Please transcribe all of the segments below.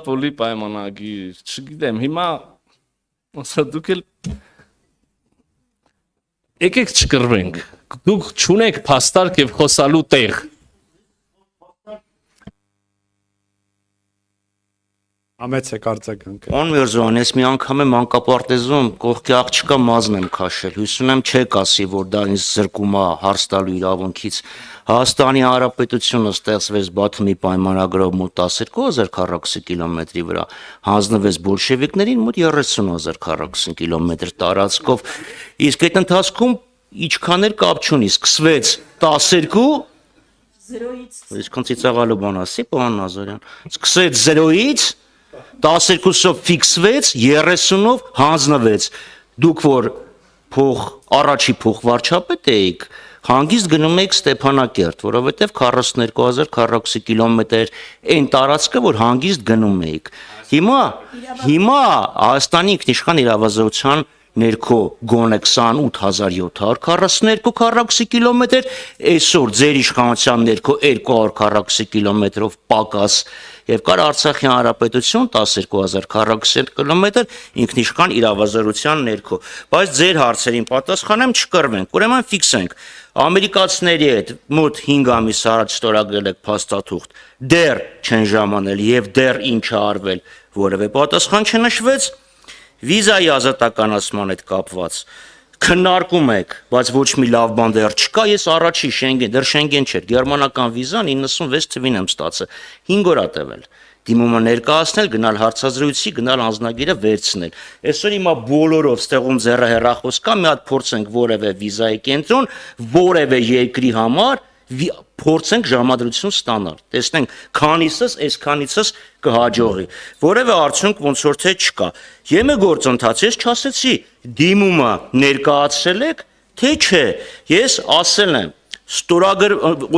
Պոլի պայմանագիր, չգիտեմ, հիմա ասա դուք էլ եկեք չկռվենք, դուք չունեք փաստարկ եւ խոսալու տեղ։ Ամեցեք արձագանքը։ Պարոն Միրզոյան, ես մի անգամ եմ մանկապարտեզում կողքի աղջկա մազն եմ քաշել, հույս ունեմ չեք ասի, որ դա ինձ զրկում է հարց տալու իրավունքից։ Հայաստանի Հանրապետությունը ստեղծվեց Բաթումի պայմանագրով մոտ 12,000 քառակուսի կիլոմետրի վրա, հանձնվեց բոլշևիկներին մոտ 30,000 քառակուսի կիլոմետր տարածքով, իսկ այդ ընթացքում ինչքան էլ կապ չունի, սկսվեց 12 Այսքան ծիծաղալու բան ասի, պարոն Նազարյան, սկսեց 0-ից 12-ով ֆիքսվեց, 30-ով հանձնվեց։ Դուք որ առաջի փոխվարչապետ էիք, հանգիստ գնում եք Ստեփանակերտ, որովհետև 42,000 քառակուսի կիլոմետր այն տարածքը, որ հանգիստ գնում էիք։ Հիմա Հայաստանի ինքնիշխան իրավազորության ներքո գոնե 28,742 քառակուսի կիլոմետր, այսօր ձեր իշխանության ներքո 200 քառակուսի կիլոմետրով պակաս եւ կար Արցախի Հանրապետություն 12,000 քառակուսի կիլոմետր ինքնիշխան իրավազորության ներքո, բայց ձեր հարցերին պատասխանեմ չկռվենք, ուրեմն ֆիքսենք, ամերիկացիների հետ մոտ 5 ամիս առաջ ստորագրել եք փաստաթուղթ, դեռ չեն ժամանել եւ դեռ ինչ է արվել, որևէ պատասխան չնշվեց, վիզայի ազատականացման հետ կապված քննարկում եք, բայց ոչ մի լավ բան դեռ չկա, ես առաջի Շենգեն, դեռ Շենգեն չէր, գերմանական վիզան 96 թվին եմ ստացել, 5 օր ա տևել, դիմումը ներկայացնել, գնալ հարցազրույցի, գնալ անձնագիրը վերցնել, այսօր հիմա բոլորով ստեղում ձեռը հեռախոս կա, մի հատ փորձենք որևէ վիզայի կենտրոն, որևէ երկրի համար փորձենք ժամադրություն ստանալ, տեսնենք քանիսս, այսքանիցս կհաջողի, որևէ արդյունք ոնց որ թե չկա, եմե գործընթաց, ես չասեցի, դիմումը ներկայացրել եք, թե չէ, ես ասել եմ,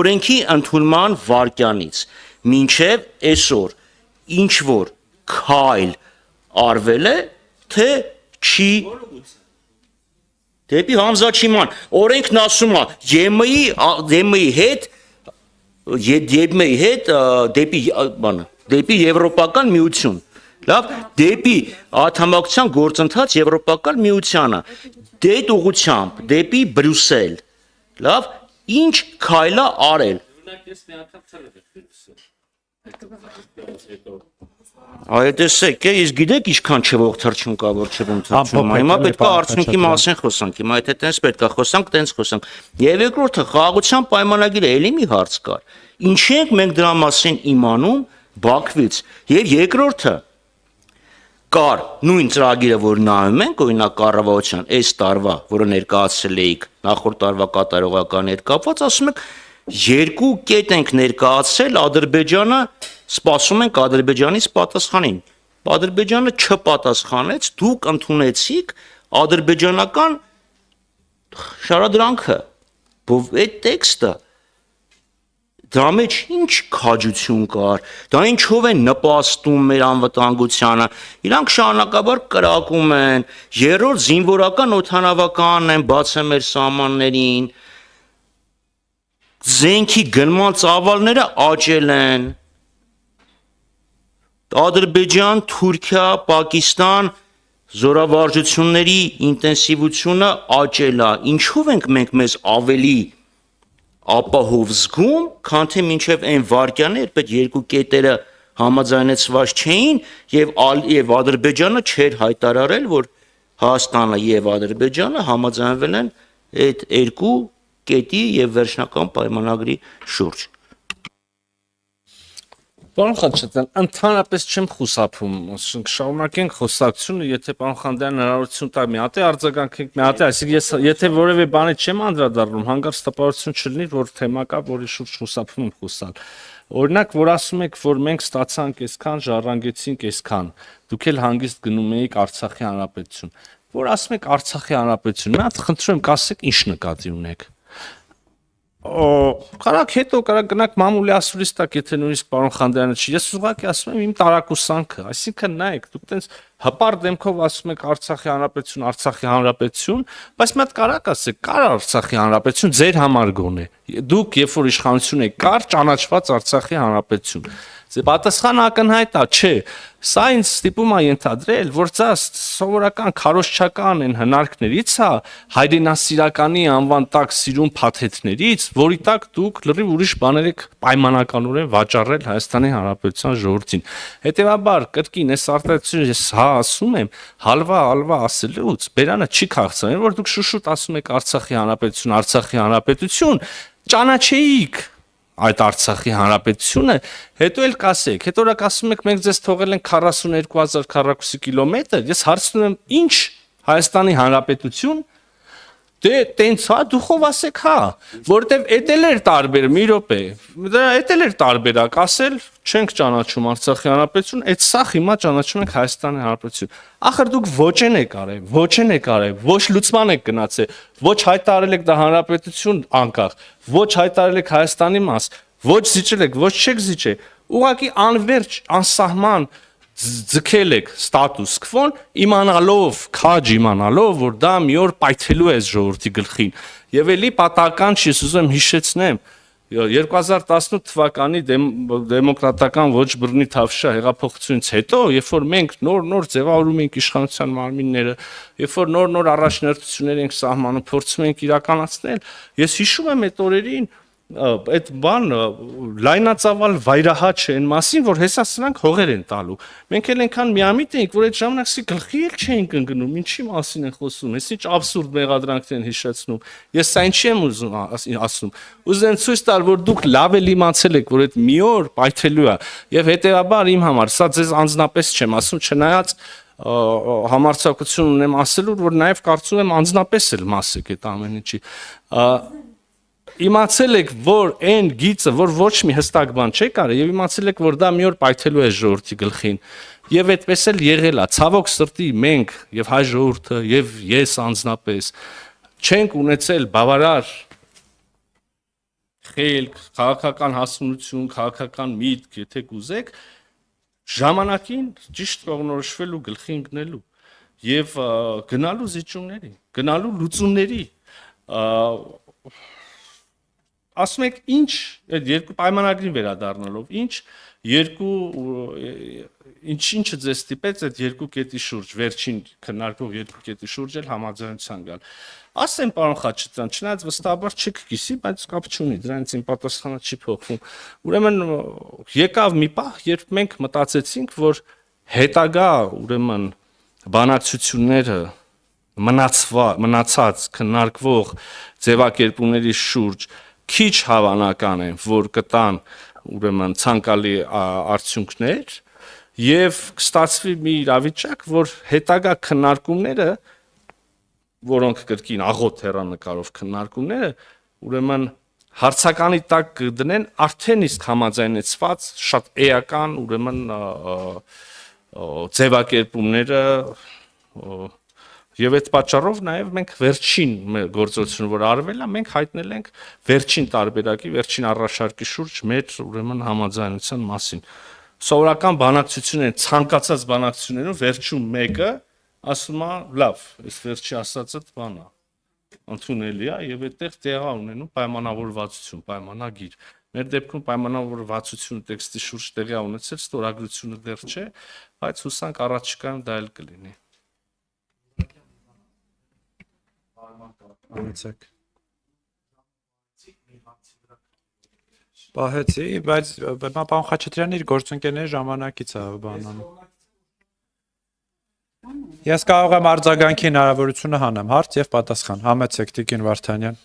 օրենքի ընդունման վարքյանից, մինչև այսօր, ինչ որ քայլ արվել է, թե չի Դեպի Համզաչիման, օրենքն ասում է, ԵՄ-ի հետ դեպի Եվրոպական միություն, լավ, դեպի անդամակցության գործընթաց Եվրոպական միությանը, դեպի ուղղությամբ, դեպի Բրյուսել, լավ, ինչ քայլ է արել։ Այո, տեսեք, իսկ գիտեք ինչքան չվող թռչուն կա, որ չվում թռչում, հիմա պետք է արդյունքի մասին խոսանք, հիմա եթե տենց պետք է խոսանք, տենց խոսանք։ Եվ երկրորդը խաղաղության պայմանագիրը էլի մի հարց կար։ Ինչի ենք մենք դրա մասին իմանում Բաքվից։ Եվ երկրորդը կար նույն ծրագիրը, որ նայում ենք, օրինակ կառավարության այս տարվա, որը ներկայացրել էիք նախորդ տարվա կատարողականի հետ կապված, ասում եք երկու կետ ենք ներկայացրել Ադրբեջանը, սպասում ենք Ադրբեջանից պատասխանին։ Ադրբեջանը չպատասխանեց, դուք ընդունեցիք ադրբեջանական շարադրանքը։ Այդ տեքստը դրա մեջ ինչ քաջություն կար, դա ինչով են նպաստում մեր անվտանգությանը, իրանք շարունակաբար կրակում են, երրորդ զինվորական օդանավականն են բացել մեր սահմաններին, զենքի գնման ծավալները աճել են, Ադրբեջան, Թուրքիա, Պակիստան զորավարժությունների ինտենսիվությունը աճել է, ինչով ենք մենք մեզ ավելի ապահով զգում, քան թե մինչև այն վարկյանը, երբ այդ երկու կետերը համաձայնեցված չէին եւ Ադրբեջանը չէր հայտարարել, որ Հայաստանը եւ Ադրբեջանը համաձայնվել են այդ երկու կետի եւ վերջնական պայմանագրի շուրջ։ Պարոն Խաչատրյան, ընդհանրապես չեմ խուսափում, շարունակենք խոսակցությունը, եթե պարոն Խանդյան հնարավորություն տա մի հատ արձագանքենք, մի հատ, այսինքն եթե որևէ բանի չեմ անդրադառնում, հանկարծ տպավորություն չլինի, որ թեմա կա, որի շուրջ խուսափում եմ խոսալ։ Օրինակ, որ ասում եք, որ մենք ստացանք այսքան, ժառանգեցինք այսքան, դուք էլ հանգիստ գնում եք Արցախի Հանրապետություն։ Որ ասում եք Արցախի Հանրապետություն, մի հատ խնդրում եմ, կասեք ինչ նկատի ունեք։ Կարակ հետո կարակ գնանք մամուլի ասուլիս տակ, եթե նույնիսկ պարոն Խանդյանը չի, ես ուղղակի ասում եմ իմ տարակուսանքը, այսինքն նայեք, դուք տենց հպարտ դեմքով ասում եք Արցախի հանրապետություն, բայց մի հատ կարակ ասեք, կար Արցախի հանրապետություն ձեր համար գոնե։ Դուք երբ որ իշխանություն եք, կար ճանաչված Արցախի հանրապետություն։ Պատասխանը ակնհայտ է, չէ։ Սա ինձ ստիպում է ենթադրել, որ դա սովորական քարոզչական են հնարքներից է, հայրենասիրականի անվան տակ սիրուն փաթեթներից, որի տակ դուք լրիվ ուրիշ բաներ եք պայմանականորեն վաճառել Հայաստանի Հանրապետության ժողովրդին։ Հետևաբար կրկին այս արտահայտությունը ես ասում եմ, հալվա ասելուց բերանը չի քաղցրել, որ դուք շուշուտ ասում եք Արցախի հանրապետություն, ճանաչեիք այդ Արցախի հանրապետությունը, հետո էլ կասեք, հետո რა ասում եք մենք ձեզ թողել ենք 42000 քառակուսի կիլոմետր, ես հարցնում եմ, ինչ Հայաստանի հանրապետություն, դե տենց հա դուխով ասեք հա, որտեվ էտել էր տարբեր, մի րոպե, դա էտել էր տարբերակ, ասել չենք ճանաչում Արցախի հանրապետություն, այդ սա հիմա ճանաչում ենք Հայաստանի հանրապետություն։ Ախր դուք ոչ եք արել, ոչ լուծման եք գնացել, ոչ հայտարարել եք դա հանրապետություն անկախ, ոչ հայտարարել եք Հայաստանի մաս, ոչ զիջել եք, ոչ չեք զիջել, ուղղակի անverջ, անսահման ձգել եք ստատուս քվոն, իմանալով, որ դա մի օր պայթելու է ժողովրդի գլխին։ Եվ էլի պատահական չի, ուզում հիշեցնեմ, 2018 թվականի դեմոկրատական ոչ բռնի թավշյա հեղափոխությունից հետո, երբ որ մենք նոր ձևավորում ենք իշխանության մարմինները, երբ որ նոր առաջնորդություններ ենք սահմանում, փորձում ենք իրականացնել, ես հիշում եմ այդ օրերին այդ բանը լայնածավալ վայրահաչ է այն մասին, որ հեսա սրանք հողեր են տալու։ Մենք էլ այնքան միամիտ էինք, որ այդ ժամանակ սի գլխի էլ չէինք ընկնում, ինչի մասին են խոսում, այս ինչ աբսուրդ մեղադրանքներ են հիշեցնում։ Ես սա ինչի եմ ուզում ասում։ Ուզում ցույց տալ, որ դուք լավ էլ իմացել եք, որ այդ մի օր պայթելու է, եւ հետեւաբար իմ համար սա ձեզ անձնապես չեմ ասում, չնայած համարձակություն ունեմ ասելու, որ նաեւ կարծում եմ անձնապես էլ մաս եք այդ ամեն ինչի։ Իմացել եք, որ այն գիծը, որ ոչ մի հստակ բան չի կարել, եւ իմացել եք, որ դա մի օր պայթելու է ժողովրդի գլխին։ Եվ այդպես էլ եղել է։ Ցավոք սրտի մենք եւ հայ ժողովուրդը եւ ես անձնապես չենք ունեցել բավարար խելք, քաղաքական հասունություն, քաղաքական միտք, եթե կուզեք, ժամանակին ճիշտ կողնորոշվելու գլխի ընկնելու եւ գնալու զիջումների, գնալու լուծումների ասում եք ինչ այդ երկու պայմանագրին վերադառնալով ինչը ձեզ ստիպեց այդ երկու կետի շուրջ վերջին քննարկող երկու կետի շուրջ էլ համաձայնության գալ ասեմ պարոն Խաչատրյան չնայած վստահաբար չեք կիսի բայց կապ չունի դրանից իմ պատասխանը չի փոխվում ուրեմն եկավ մի պահ երբ մենք մտածեցինք որ հետագա ուրեմն բանակցությունները մնացած քննարկվող ձևակերպումների շուրջ քիչ հավանական են, որ կտան ուրեմն ցանկալի արդյունքներ եւ կստացվի մի իրավիճակ, որ հետագա քննարկումները, որոնք կրկին աղոտ հեռանկարով քննարկումները, ուրեմն հարցականի տակ կդնեն արդեն իսկ համաձայնեցված շատ էական ուրեմն ձևակերպումները Եվ այդ պատճառով նաև մենք վերջին գործողությունը, որ արվել է, մենք հայտնել ենք վերջին տարբերակի, վերջին առաջարկի շուրջ մեր ուրեմն համաձայնության մասին։ Սովորական բանակցություններ, ցանկացած բանակցություններում վերջում մեկը ասում է, լավ, այս վերջի ասածը բան է, ընդունելի է եւ այդտեղ տեղա ունենում պայմանավորվածություն, պայմանագիր։ Մեր դեպքում պայմանավորվածությունը տեքստի շուրջ տեղի ունեցել, ստորագրությունը դեռ չէ, բայց հուսանք առաջիկայում դա էլ կլինի։ Անցեք։ Պահեցի, բայց պարոն Խաչատրյանը իր գործընկերների ժամանակից է բանանում։ Ես կարող եմ արձագանքի հնարավորությունը հանեմ, հարց եւ պատասխան։ Համեցեք Տիկին Վարդանյան։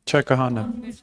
Չէ կհանեմ։